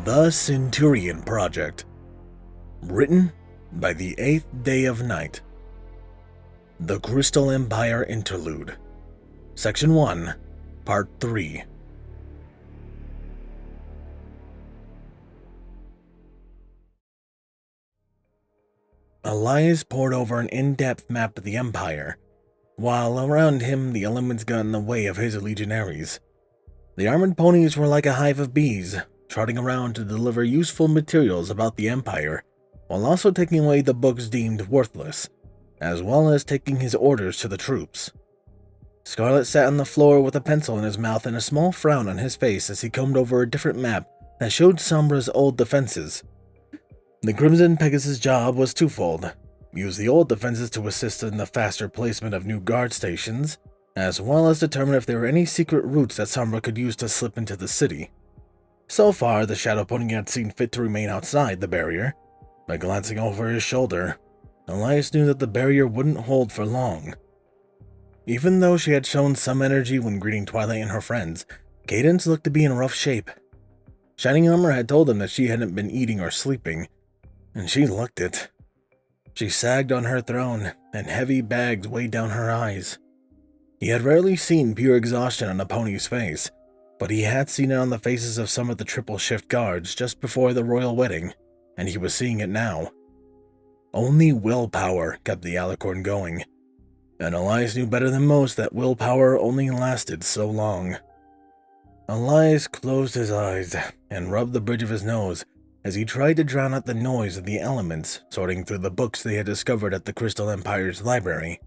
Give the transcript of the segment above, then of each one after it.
The Centurion Project. Written by the 8th Day of Night. The Crystal Empire Interlude. Section 1, Part 3. Elias pored over an in-depth map of the Empire, while around him the elements got in the way of his legionaries. The armored ponies were like a hive of bees, trotting around to deliver useful materials about the Empire, while also taking away the books deemed worthless, as well as taking his orders to the troops. Scarlet sat on the floor with a pencil in his mouth and a small frown on his face as he combed over a different map that showed Sombra's old defenses. The Crimson Pegasus' job was twofold: use the old defenses to assist in the faster placement of new guard stations, as well as determine if there were any secret routes that Sombra could use to slip into the city. So far, the Shadow Pony had seen fit to remain outside the barrier. By glancing over his shoulder, Elias knew that the barrier wouldn't hold for long. Even though she had shown some energy when greeting Twilight and her friends, Cadence looked to be in rough shape. Shining Armor had told him that she hadn't been eating or sleeping, and she looked it. She sagged on her throne, and heavy bags weighed down her eyes. He had rarely seen pure exhaustion on a pony's face, but he had seen it on the faces of some of the triple shift guards just before the royal wedding, and he was seeing it now. Only willpower kept the alicorn going, and Elias knew better than most that willpower only lasted so long. Elias closed his eyes and rubbed the bridge of his nose as he tried to drown out the noise of the elements sorting through the books they had discovered at the Crystal Empire's library.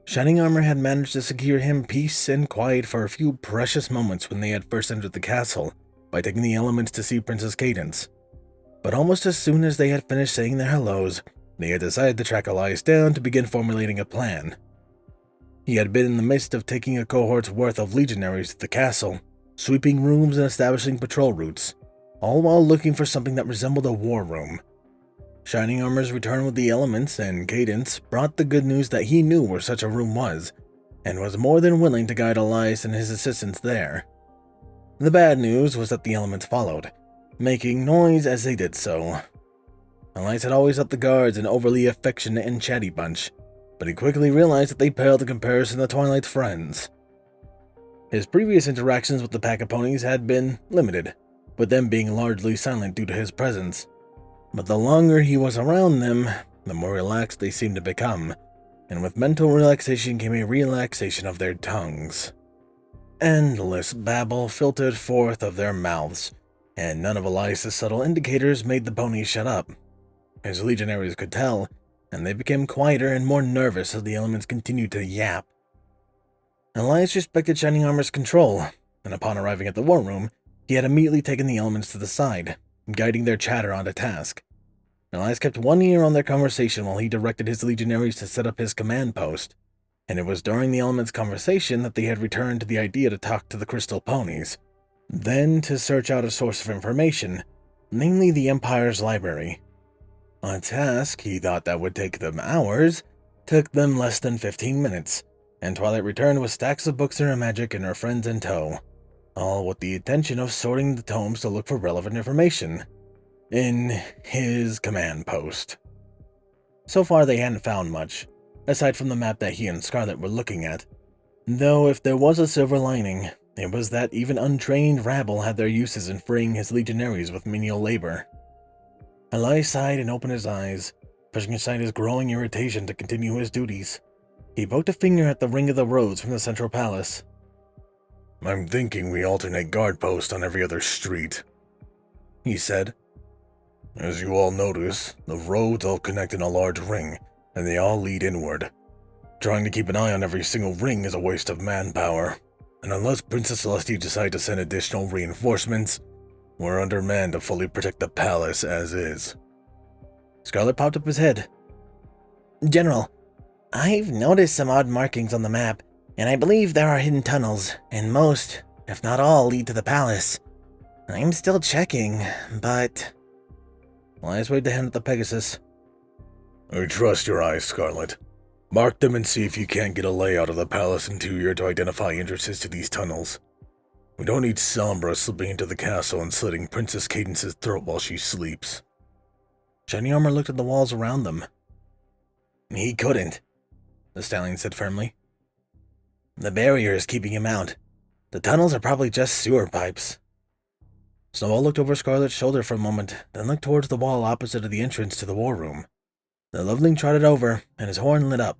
Shining Armor had managed to secure him peace and quiet for a few precious moments when they had first entered the castle by taking the elements to see Princess Cadence. But almost as soon as they had finished saying their hellos, they had decided to track Elias down to begin formulating a plan. He had been in the midst of taking a cohort's worth of legionaries to the castle, sweeping rooms and establishing patrol routes, all while looking for something that resembled a war room. Shining Armor's return with the elements and Cadence brought the good news that he knew where such a room was, and was more than willing to guide Elias and his assistants there. The bad news was that the elements followed, making noise as they did so. Elias had always thought the guards an overly affectionate and chatty bunch, but he quickly realized that they paled in comparison to Twilight's friends. His previous interactions with the pack of ponies had been limited, with them being largely silent due to his presence. But the longer he was around them, the more relaxed they seemed to become, and with mental relaxation came a relaxation of their tongues. Endless babble filtered forth of their mouths, and none of Elias' subtle indicators made the ponies shut up. His legionaries could tell, and they became quieter and more nervous as the elements continued to yap. Elias respected Shining Armor's control, and upon arriving at the war room, he had immediately taken the elements to the side, guiding their chatter onto task. Elias kept one ear on their conversation while he directed his legionaries to set up his command post, and it was during the elements' conversation that they had returned to the idea to talk to the crystal ponies, then to search out a source of information, namely the Empire's library. A task he thought that would take them hours took them less than 15 minutes, and Twilight returned with stacks of books and her magic and her friends in tow, all with the intention of sorting the tomes to look for relevant information in his command post. So far they hadn't found much, aside from the map that he and Scarlet were looking at, though if there was a silver lining, it was that even untrained rabble had their uses in freeing his legionaries with menial labor. Elias sighed and opened his eyes, pushing aside his growing irritation to continue his duties. He poked a finger at the ring of the roads from the central palace. "I'm thinking we alternate guard posts on every other street," he said. "As you all notice, the roads all connect in a large ring, and they all lead inward. Trying to keep an eye on every single ring is a waste of manpower, and unless Princess Celestia decides to send additional reinforcements, we're undermanned to fully protect the palace as is." Scarlet popped up his head. "General, I've noticed some odd markings on the map, and I believe there are hidden tunnels, and most, if not all, lead to the palace. I'm still checking, but..." Elias waved a hand at the Pegasus. "I trust your eyes, Scarlet. Mark them and see if you can't get a layout of the palace interior to identify entrances to these tunnels. We don't need Sombra slipping into the castle and slitting Princess Cadence's throat while she sleeps. Shiny Armor looked at the walls around them. He couldn't, the stallion said firmly. The barrier is keeping him out. The tunnels are probably just sewer pipes. Snowball looked over Scarlet's shoulder for a moment, then looked towards the wall opposite of the entrance to the war room. The loveling trotted over, and his horn lit up.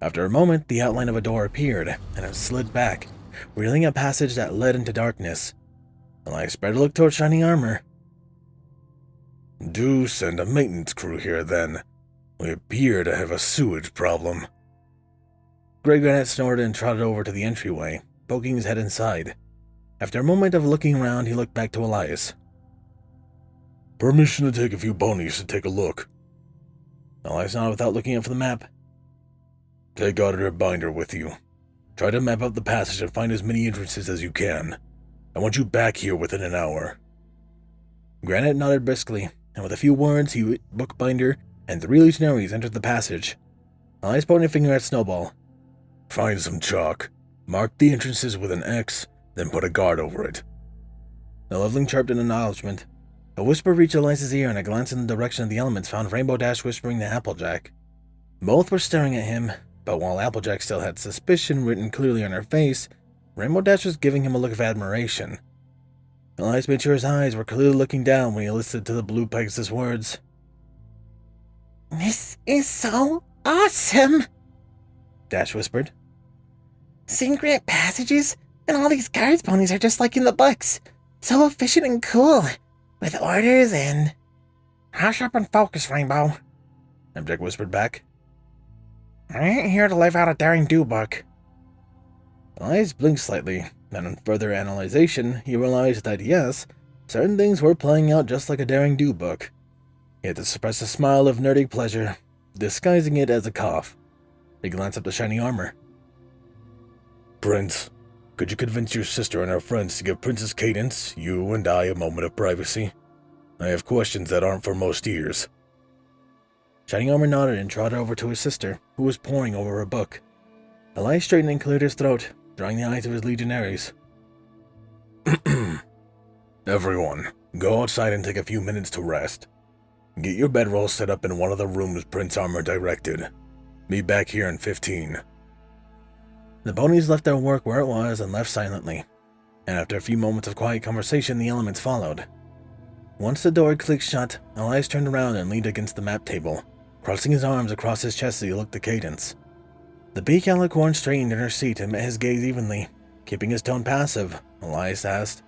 After a moment, the outline of a door appeared, and it slid back, revealing a passage that led into darkness. Elias spread a look towards Shining Armor. Do send a maintenance crew here, then. We appear to have a sewage problem. Grey Granite snorted and trotted over to the entryway, poking his head inside. After a moment of looking around, he looked back to Elias. Permission to take a few ponies to take a look. Elias nodded without looking up for the map. Take out your binder with you. Try to map out the passage and find as many entrances as you can. I want you back here within an hour. Granite nodded briskly, and with a few words, Bookbinder and 3 legionaries entered the passage. Elias pointed a finger at Snowball. Find some chalk. Mark the entrances with an X, then put a guard over it. The loveling chirped in acknowledgment. A whisper reached Elias's ear, and a glance in the direction of the elements found Rainbow Dash whispering to Applejack. Both were staring at him, but while Applejack still had suspicion written clearly on her face, Rainbow Dash was giving him a look of admiration. Elias made sure his eyes were clearly looking down when he listened to the Blue Pegasus words. This is so awesome, Dash whispered. Secret passages and all these guards ponies are just like in the books. So efficient and cool, with orders and... Hush up and focus, Rainbow, Applejack whispered back. I ain't here to live out a daring do book. Elias blinked slightly, then on further analyzation, he realized that yes, certain things were playing out just like a daring do book. He had to suppress a smile of nerdy pleasure, disguising it as a cough. He glanced up to Shiny Armor. Prince, could you convince your sister and her friends to give Princess Cadence, you and I, a moment of privacy? I have questions that aren't for most ears. Shiny Armor nodded and trotted over to his sister, who was poring over a book. Elias straightened and cleared his throat, drying the eyes of his legionaries. Everyone, go outside and take a few minutes to rest. Get your bedrolls set up in one of the rooms Prince Armor directed. Be back here in 15. The ponies left their work where it was and left silently, and after a few moments of quiet conversation, the elements followed. Once the door clicked shut, Elias turned around and leaned against the map table, crossing his arms across his chest as he looked at Cadence. The beak alicorn straightened in her seat and met his gaze evenly. Keeping his tone passive, Elias asked,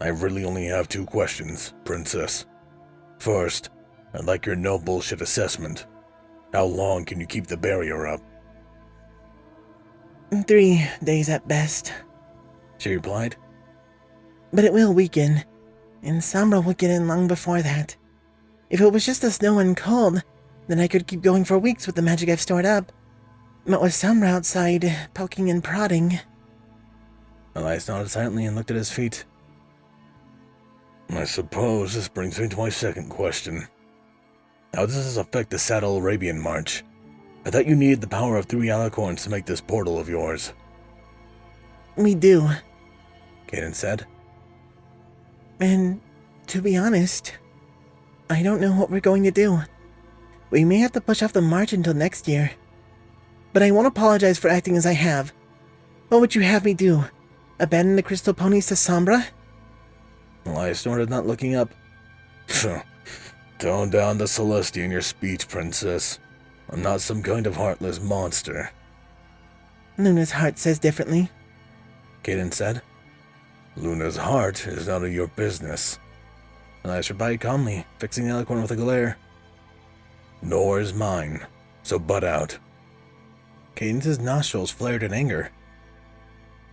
I really only have 2 questions, Princess. First, I'd like your no-bullshit assessment. How long can you keep the barrier up? 3 days at best, she replied. But it will weaken, and Sombra will get in long before that. If it was just the snow and cold, then I could keep going for weeks with the magic I've stored up. But with Sombra outside, poking and prodding... Elias nodded silently and looked at his feet. I suppose this brings me to my second question. How does this affect the Saddle Arabian March? I thought you needed the power of 3 alicorns to make this portal of yours. We do, Cadence said. And, to be honest, I don't know what we're going to do. We may have to push off the march until next year. But I won't apologize for acting as I have. What would you have me do? Abandon the crystal ponies to Sombra? Elias snorted, not looking up. Tone down the Celestia in your speech, Princess. I'm not some kind of heartless monster. Luna's heart says differently, Cadence said. Luna's heart is none of your business. Elias replied calmly, fixing the alicorn with a glare. Nor is mine, so butt out. Cadence's nostrils flared in anger.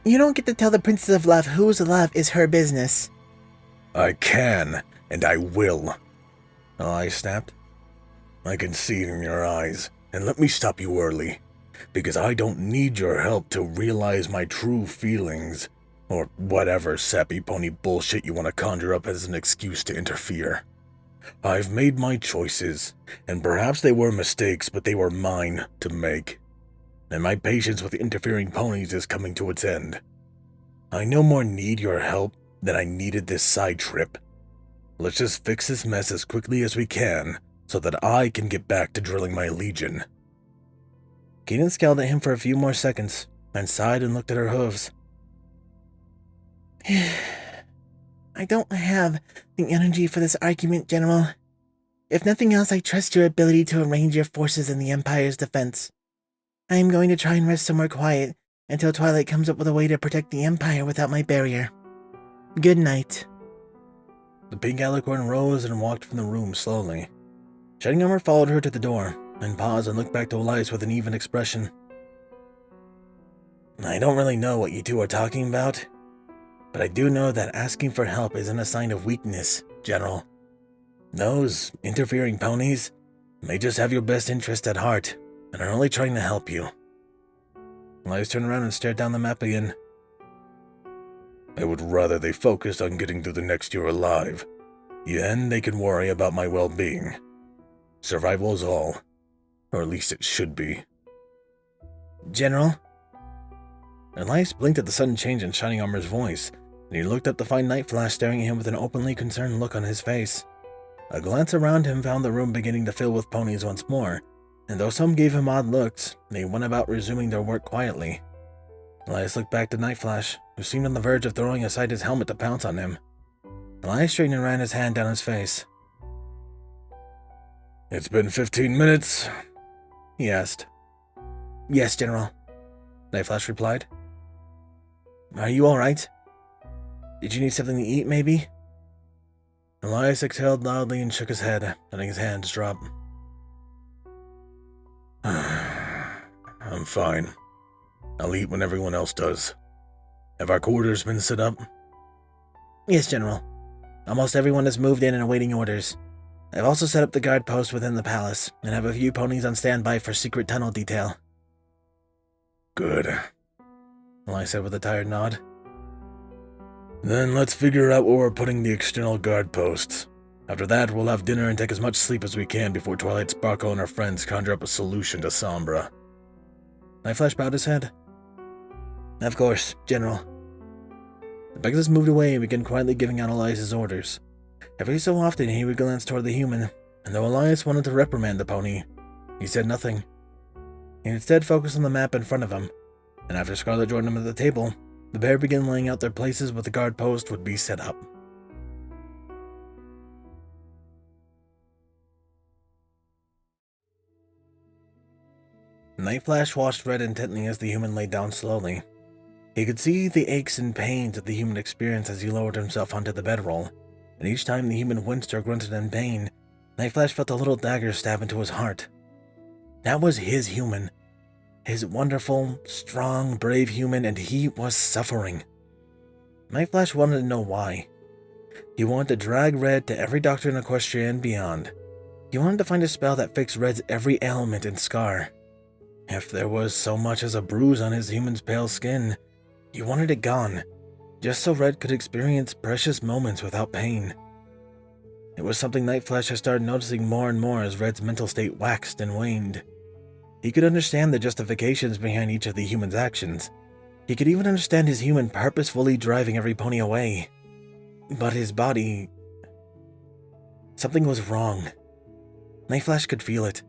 You don't get to tell the Princess of Love whose love is her business. I can, and I will. Elias snapped. I can see it in your eyes, and let me stop you early, because I don't need your help to realize my true feelings, or whatever sappy pony bullshit you want to conjure up as an excuse to interfere. I've made my choices, and perhaps they were mistakes, but they were mine to make. And my patience with interfering ponies is coming to its end. I no more need your help than I needed this side trip. Let's just fix this mess as quickly as we can so that I can get back to drilling my legion. Keaton scowled at him for a few more seconds, and sighed and looked at her hooves. I don't have the energy for this argument, General. If nothing else, I trust your ability to arrange your forces in the Empire's defense. I am going to try and rest somewhere quiet until Twilight comes up with a way to protect the Empire without my barrier. Good night. The pink alicorn rose and walked from the room slowly. Shining Armor followed her to the door, and paused and looked back to Elias with an even expression. I don't really know what you two are talking about, but I do know that asking for help isn't a sign of weakness, General. Those interfering ponies may just have your best interest at heart, and are only trying to help you. Elias turned around and stared down the map again. I would rather they focused on getting through the next year alive. Then they can worry about my well-being. Survival is all. Or at least it should be. General? Elias blinked at the sudden change in Shining Armor's voice, and he looked up to find Night Flash staring at him with an openly concerned look on his face. A glance around him found the room beginning to fill with ponies once more, and though some gave him odd looks, they went about resuming their work quietly. Elias looked back to Night Flash, who seemed on the verge of throwing aside his helmet to pounce on him. Elias straightened and ran his hand down his face. It's been 15 minutes, he asked. Yes, General, Night Flash replied. Are you alright? Did you need something to eat, maybe? Elias exhaled loudly and shook his head, letting his hands drop. I'm fine. I'll eat when everyone else does. Have our quarters been set up? Yes, General. Almost everyone has moved in and awaiting orders. I've also set up the guard post within the palace, and have a few ponies on standby for secret tunnel detail. Good, Elias said with a tired nod. Then let's figure out where we're putting the external guard posts. After that, we'll have dinner and take as much sleep as we can before Twilight Sparkle and her friends conjure up a solution to Sombra. Night Flash bowed his head. Of course, General. The Pegasus moved away and began quietly giving out Elias's orders. Every so often he would glance toward the human, and though Elias wanted to reprimand the pony, he said nothing. He instead focused on the map in front of him, and after Scarlet joined him at the table, the pair began laying out their places where the guard post would be set up. Night Flash watched Red intently as the human lay down slowly. He could see the aches and pains that the human experienced as he lowered himself onto the bedroll, and each time the human winced or grunted in pain, Night Flash felt a little dagger stab into his heart. That was his human. His wonderful, strong, brave human, and he was suffering. Night Flash wanted to know why. He wanted to drag Red to every doctor in Equestria and beyond. He wanted to find a spell that fixed Red's every ailment and scar. If there was so much as a bruise on his human's pale skin, he wanted it gone, just so Red could experience precious moments without pain. It was something Night Flash had started noticing more and more as Red's mental state waxed and waned. He could understand the justifications behind each of the human's actions. He could even understand his human purposefully driving every pony away. But his body... something was wrong. Night Flash could feel it.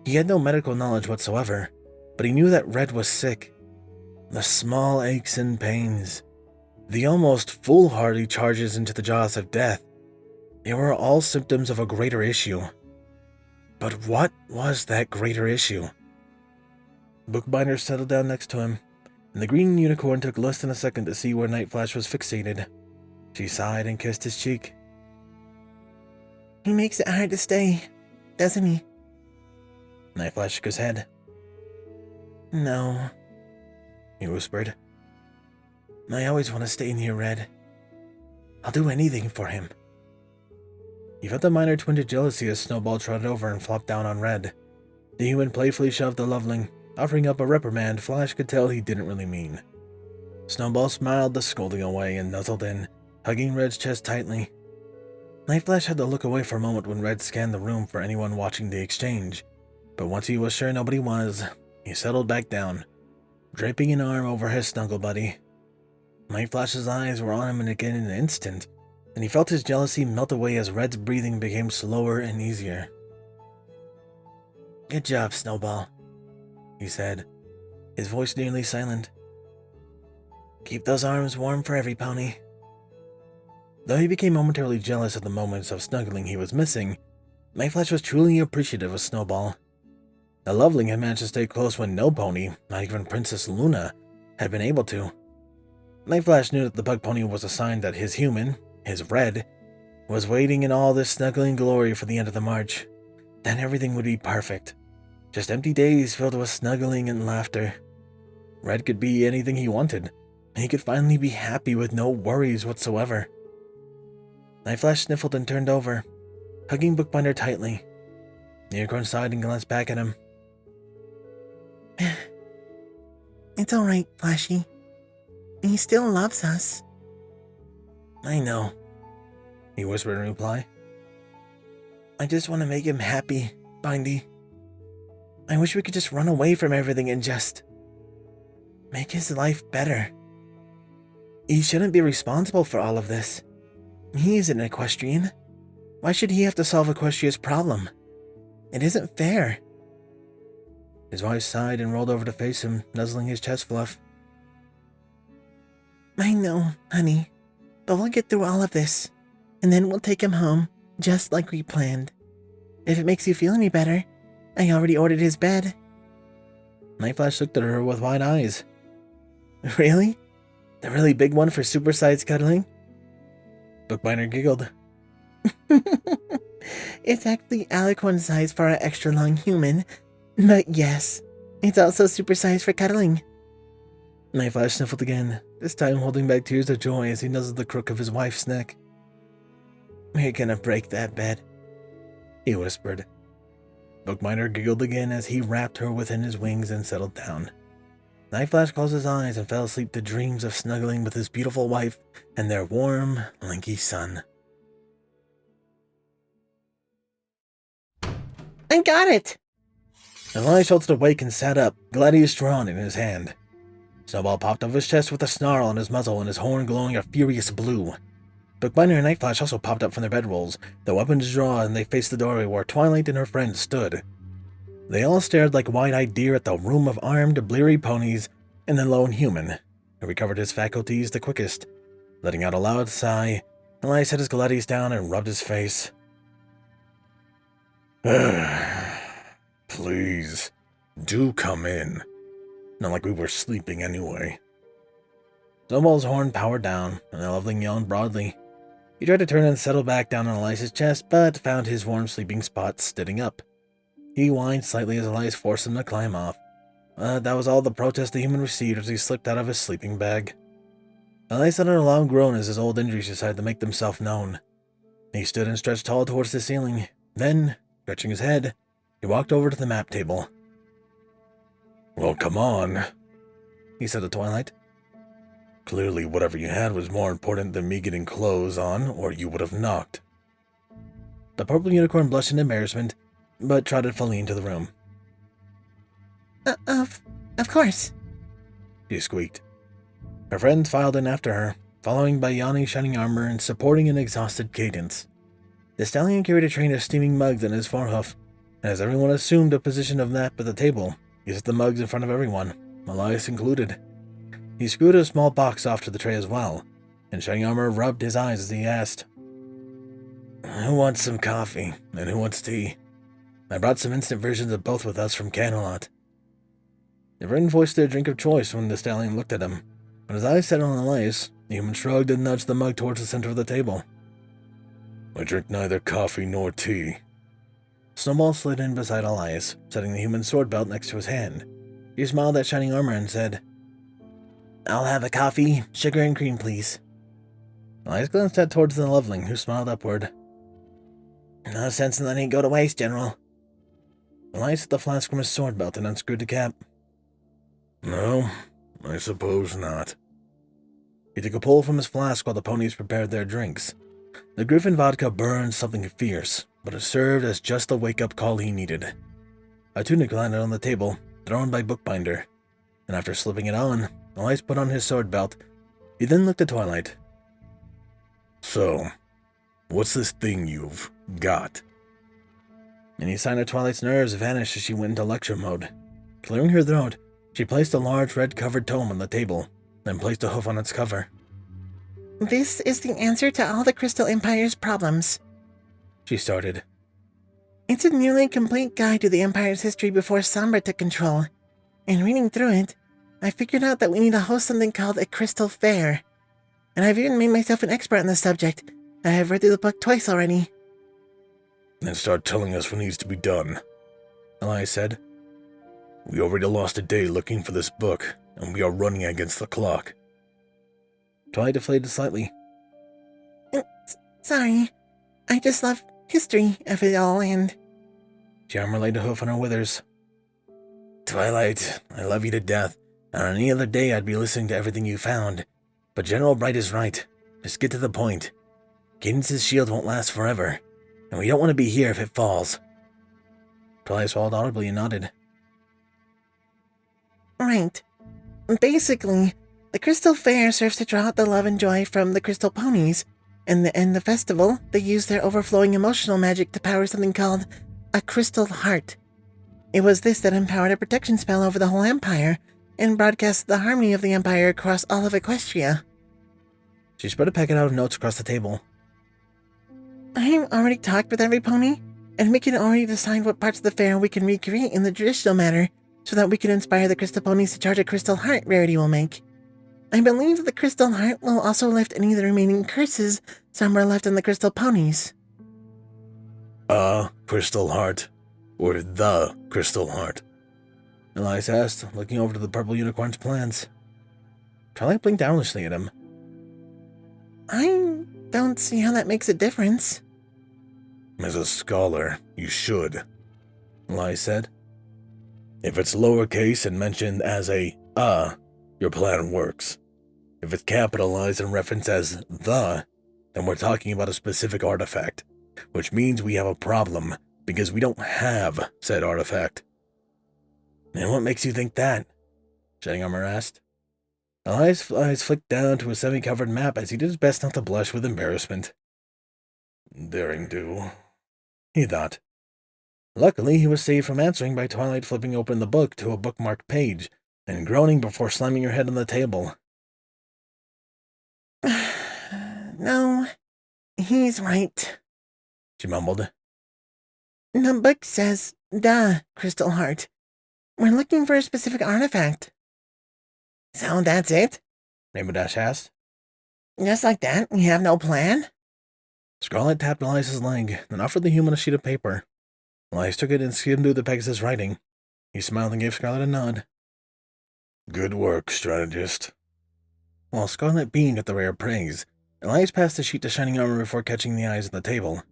He had no medical knowledge whatsoever, but he knew that Red was sick. The small aches and pains, the almost foolhardy charges into the jaws of death, they were all symptoms of a greater issue. But what was that greater issue? Bookbinder settled down next to him, and the green unicorn took less than a second to see where Night Flash was fixated. She sighed and kissed his cheek. He makes it hard to stay, doesn't he? Night Flash shook his head. No, he whispered. I always want to stay near Red. I'll do anything for him. He felt a minor twinge of jealousy as Snowball trotted over and flopped down on Red. The human playfully shoved the loveling, offering up a reprimand Flash could tell he didn't really mean. Snowball smiled the scolding away and nuzzled in, hugging Red's chest tightly. Night Flash had to look away for a moment when Red scanned the room for anyone watching the exchange, but once he was sure nobody was, he settled back down, draping an arm over his snuggle buddy. Night Flash's eyes were on him again in an instant, and he felt his jealousy melt away as Red's breathing became slower and easier. "Good job, Snowball," he said, his voice nearly silent. "Keep those arms warm for every pony." Though he became momentarily jealous at the moments of snuggling he was missing, Night Flash was truly appreciative of Snowball. The Loveling had managed to stay close when no pony, not even Princess Luna, had been able to. Night Flash knew that the bug pony was a sign that his human, his Red, was waiting in all this snuggling glory for the end of the march. Then everything would be perfect. Just empty days filled with snuggling and laughter. Red could be anything he wanted, and he could finally be happy with no worries whatsoever. Night Flash sniffled and turned over, hugging Bookbinder tightly. The unicorn sighed and glanced back at him. It's alright, Flashy. He still loves us. "I know," he whispered in reply. "I just want to make him happy, Bindy. I wish we could just run away from everything and just make his life better. He shouldn't be responsible for all of this. He isn't an equestrian. Why should he have to solve Equestria's problem? It isn't fair." His wife sighed and rolled over to face him, nuzzling his chest fluff. "I know, honey, but we'll get through all of this, and then we'll take him home, just like we planned. If it makes you feel any better, I already ordered his bed." Night Flash looked at her with wide eyes. "Really? The really big one for supersized cuddling?" Bookbinder giggled. "It's actually alicorn size for our extra long human, but yes, it's also supersized for cuddling." Night Flash sniffled again, this time holding back tears of joy as he nuzzled the crook of his wife's neck. "We're gonna break that bed," he whispered. Bookbinder giggled again as he wrapped her within his wings and settled down. Night Flash closed his eyes and fell asleep to dreams of snuggling with his beautiful wife and their warm, lanky son. "I got it!" Elias jolted awake and sat up, gladius drawn in his hand. Snowball popped off his chest with a snarl on his muzzle and his horn glowing a furious blue. Bookbinder and Night Flash also popped up from their bedrolls, their weapons drawn, and they faced the doorway where Twilight and her friends stood. They all stared like wide-eyed deer at the room of armed, bleary ponies and the lone human, who recovered his faculties the quickest. Letting out a loud sigh, Elias set his gladius down and rubbed his face. "Please, do come in. Not like we were sleeping anyway." Snowball's horn powered down, and the Loveling yawned broadly. He tried to turn and settle back down on Elias's chest, but found his warm sleeping spot sitting up. He whined slightly as Elias forced him to climb off. That was all the protest the human received as he slipped out of his sleeping bag. Elias uttered a loud groan as his old injuries decided to make themselves known. He stood and stretched tall towards the ceiling. Then, stretching his head, he walked over to the map table. "Well, come on," he said to Twilight. "Clearly whatever you had was more important than me getting clothes on, or you would have knocked." The purple unicorn blushed in embarrassment, but trotted fully into the room. Of course," she squeaked. Her friends filed in after her, following by yawning Shining Armor and supporting an exhausted cadence. The stallion carried a train of steaming mugs on his forehoof, and as everyone assumed a position of nap at the table, he set the mugs in front of everyone, Elias included. He screwed a small box off to the tray as well, and Shining Armor rubbed his eyes as he asked, "Who wants some coffee, and who wants tea? I brought some instant versions of both with us from Camelot." The friend voiced their drink of choice when the stallion looked at him, but his eyes settled on Elias, the human shrugged and nudged the mug towards the center of the table. "I drink neither coffee nor tea." Snowball slid in beside Elias, setting the human sword belt next to his hand. He smiled at Shining Armor and said, "I'll have a coffee, sugar and cream, please." Elias glanced at towards the Loveling, who smiled upward. "No sense in letting it go to waste, General." Elias took the flask from his sword belt and unscrewed the cap. "No, I suppose not." He took a pull from his flask while the ponies prepared their drinks. The Griffin vodka burned something fierce, but it served as just the wake-up call he needed. A tunic landed on the table, thrown by Bookbinder, and after slipping it on, Elias put on his sword belt He then looked at Twilight. So, what's this thing you've got? Any sign of Twilight's nerves vanished as she went into lecture mode. Clearing her throat, she placed a large red-covered tome on the table, then placed a hoof on its cover. This is the answer to all the Crystal Empire's problems, She started. It's a nearly complete guide to the Empire's history before Sombra took control. And reading through it, I figured out that we need to host something called a Crystal Fair. And I've even made myself an expert on the subject. I have read through the book twice already. Then start telling us what needs to be done, Elias said. We already lost a day looking for this book, and we are running against the clock. Twilight deflated slightly. Sorry. I just love history of it all, and... She armor laid a hoof on her withers. Twilight, I love you to death, and on any other day I'd be listening to everything you found. But General Bright is right. Just get to the point. Cadence's shield won't last forever, and we don't want to be here if it falls. Twilight swallowed audibly and nodded. Right. Basically, the Crystal Fair serves to draw out the love and joy from the Crystal Ponies, and in the festival, they use their overflowing emotional magic to power something called a Crystal Heart. It was this that empowered a protection spell over the whole Empire, and broadcast the harmony of the Empire across all of Equestria. She spread a packet out of notes across the table. I've already talked with every pony, and we can already decide what parts of the fair we can recreate in the traditional manner, so that we can inspire the Crystal Ponies to charge a Crystal Heart rarity will make. I believe that the Crystal Heart will also lift any of the remaining curses somewhere left on the Crystal Ponies. Crystal Heart? Or the Crystal Heart? Elias asked, looking over to the purple unicorn's plans. Twilight blinked owlishly at him. I don't see how that makes a difference. As a scholar, you should, Elias said. If it's lowercase and mentioned as a your plan works. If it's capitalized and referenced as the, then we're talking about a specific artifact, which means we have a problem, because we don't have said artifact. And what makes you think that? Shining Armor asked. Elias' eyes flicked down to a semi-covered map as he did his best not to blush with embarrassment. Daring do, he thought. Luckily, he was saved from answering by Twilight flipping open the book to a bookmarked page, and groaning before slamming her head on the table. No, he's right, She mumbled. The book says, the Crystal Heart. We're looking for a specific artifact. So that's it? Rainbow Dash asked. Just like that, we have no plan? Scarlet tapped Elias's leg, then offered the human a sheet of paper. Elias took it and skimmed through the Pegasus writing. He smiled and gave Scarlet a nod. Good work, strategist. While Scarlet beamed at the rare praise, Elias passed the sheet to Shining Armor before catching the eyes at the table.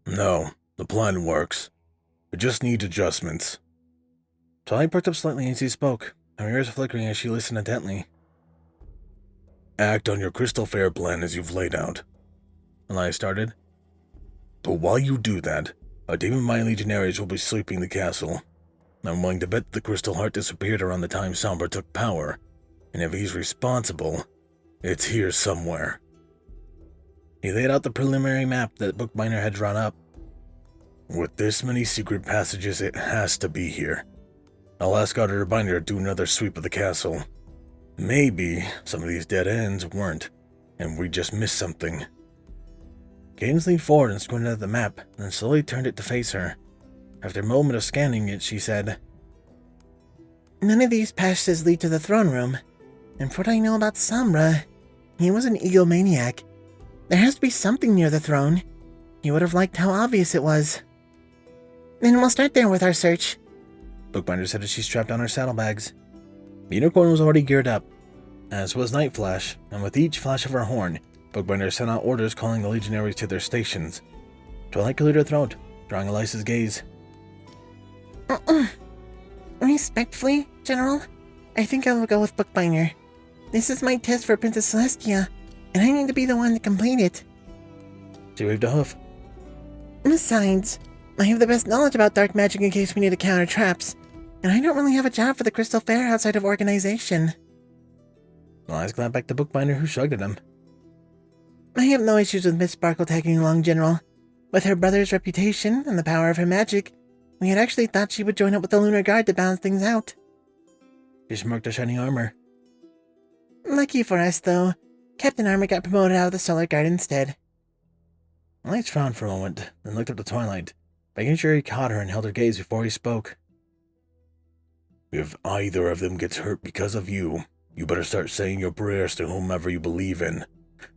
No, the plan works. It just needs adjustments. Twilight perked up slightly as he spoke, her ears flickering as she listened intently. Act on your Crystal Fair plan as you've laid out, Elias started. But while you do that, a team of my legionaries will be sweeping the castle. I'm willing to bet the Crystal Heart disappeared around the time Sombra took power, and if he's responsible, it's here somewhere. He laid out the preliminary map that Bookbinder had drawn up. With this many secret passages, it has to be here. I'll ask Auditor Binder to do another sweep of the castle. Maybe some of these dead ends weren't, and we just missed something. Cadence leaned forward and squinted at the map, then slowly turned it to face her. After a moment of scanning it, she said, None of these passages lead to the throne room, and for what I know about Sombra, he was an egomaniac. There has to be something near the throne. He would have liked how obvious it was. Then we'll start there with our search. Bookbinder said as she strapped on her saddlebags. The unicorn was already geared up, as was Night Flash, and with each flash of her horn, Bookbinder sent out orders calling the legionaries to their stations. Twilight cleared her throat, drawing Elias's gaze. Respectfully, General, I think I will go with Bookbinder. This is my test for Princess Celestia, and I need to be the one to complete it. She waved a hoof. Besides, I have the best knowledge about dark magic in case we need to counter traps, and I don't really have a job for the Crystal Fair outside of organization. Elias glanced back to Bookbinder, who shrugged at him. I have no issues with Miss Sparkle tagging along, General. With her brother's reputation and the power of her magic, we had actually thought she would join up with the Lunar Guard to balance things out. She smirked at shining armor. Lucky for us, though, Captain Armor got promoted out of the Solar Guard instead. Elias frowned for a moment, then looked up to Twilight, making sure he caught her and held her gaze before he spoke. If either of them gets hurt because of you, you better start saying your prayers to whomever you believe in,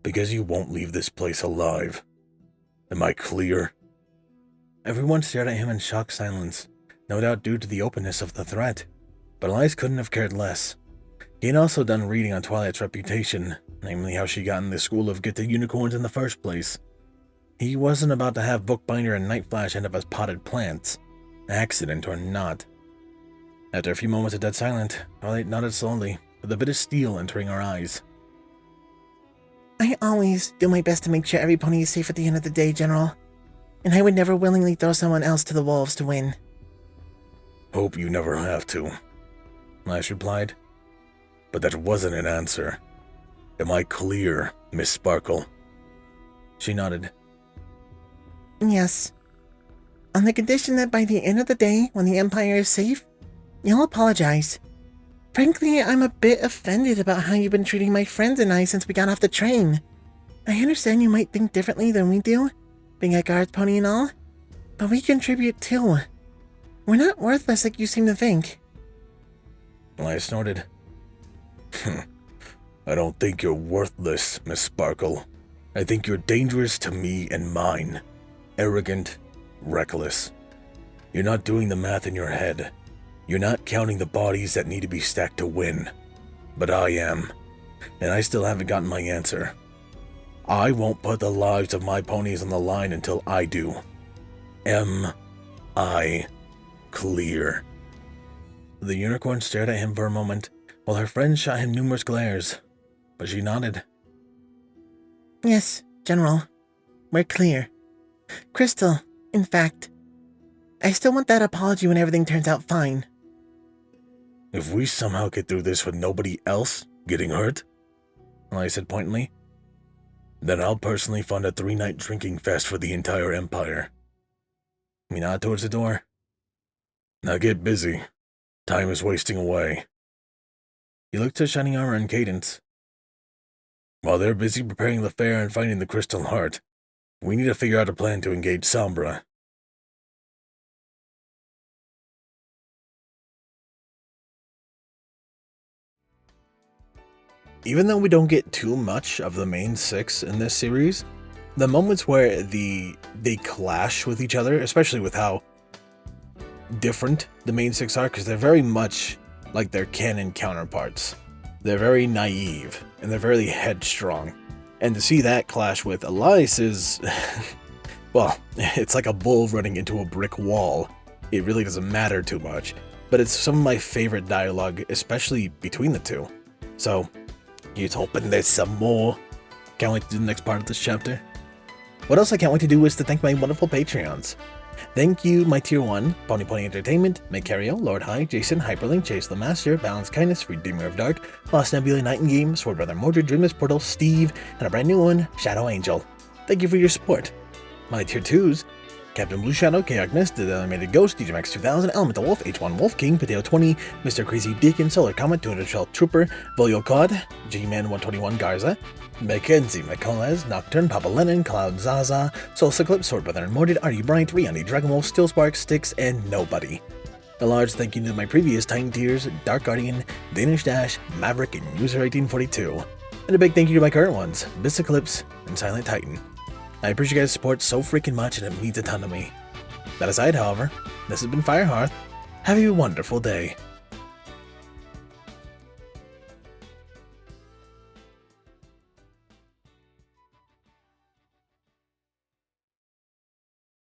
because you won't leave this place alive. Am I clear? Everyone stared at him in shocked silence, no doubt due to the openness of the threat, but Elias couldn't have cared less. He had also done reading on Twilight's reputation, namely how she got in the school of Get the Unicorns in the first place. He wasn't about to have Bookbinder and Night Flash end up as potted plants, accident or not. After a few moments of dead silence, Twilight nodded slowly, with a bit of steel entering her eyes. I always do my best to make sure every pony is safe at the end of the day, General. And I would never willingly throw someone else to the wolves to win. Hope you never have to, Lash replied. But that wasn't an answer. Am I clear, Miss Sparkle? She nodded. Yes. On the condition that by the end of the day, when the Empire is safe, you'll apologize. Frankly, I'm a bit offended about how you've been treating my friends and I since we got off the train. I understand you might think differently than we do, being a guard pony and all, but we contribute too. We're not worthless like you seem to think. I snorted. I don't think you're worthless, Miss Sparkle. I think you're dangerous to me and mine. Arrogant, reckless. You're not doing the math in your head. You're not counting the bodies that need to be stacked to win. But I am. And I still haven't gotten my answer. I won't put the lives of my ponies on the line until I do. Am I clear? The unicorn stared at him for a moment, while her friend shot him numerous glares, but she nodded. Yes, General. We're clear. Crystal, in fact, I still want that apology when everything turns out fine. If we somehow get through this with nobody else getting hurt, I said pointedly, then I'll personally fund a 3-night drinking fest for the entire Empire. He nodded towards the door. Now get busy. Time is wasting away. He looked to Shining Armor and Cadence. While they're busy preparing the fair and finding the Crystal Heart, we need to figure out a plan to engage Sombra. Even though we don't get too much of the main 6 in this series, the moments where they clash with each other, especially with how different the main 6 are, because they're very much like their canon counterparts. They're very naive, and they're very headstrong. And to see that clash with Elias is, well, it's like a bull running into a brick wall. It really doesn't matter too much, but it's some of my favorite dialogue, especially between the two. So, he's hoping there's some more. Can't wait to do the next part of this chapter. What else I can't wait to do is to thank my wonderful Patreons. Thank you, my Tier 1, Pony Pony Entertainment, Macario, Lord HiE, Jason, Hyperlink, Chase the Master, Balance Kindness, Redeemer of Dark, Lost Nebula, Night in Game, Sword Brother Mordred, Dreamless Portal, Steve, and a brand new one, Shadow Angel. Thank you for your support. My Tier 2s, Captain Blue Shadow, K-Agnes, The Animated Ghost, DJ Max 2000, Elemental Wolf, H1 Wolf King, Potato 20, Mr. Crazy Deacon, Solar Comet, 212 Trooper, Volio Cod, G-Man 121 Garza, Mackenzie McCollez, Nocturne, Papa Lennon, Cloud Zaza, Soul Eclipse, Sword Brother Mordred, Artie Bryant, Rihanna, Dragonwolf, Steel Spark, Styx, and Nobody. A large thank you to my previous Tiny Tiers, Dark Guardian, Danish Dash, Maverick, and User 1842. And a big thank you to my current ones, Abyss Eclipse, and Silent Titan. I appreciate you guys' support so freaking much, and it means a ton to me. That aside, however, this has been Firehearth. Have a wonderful day.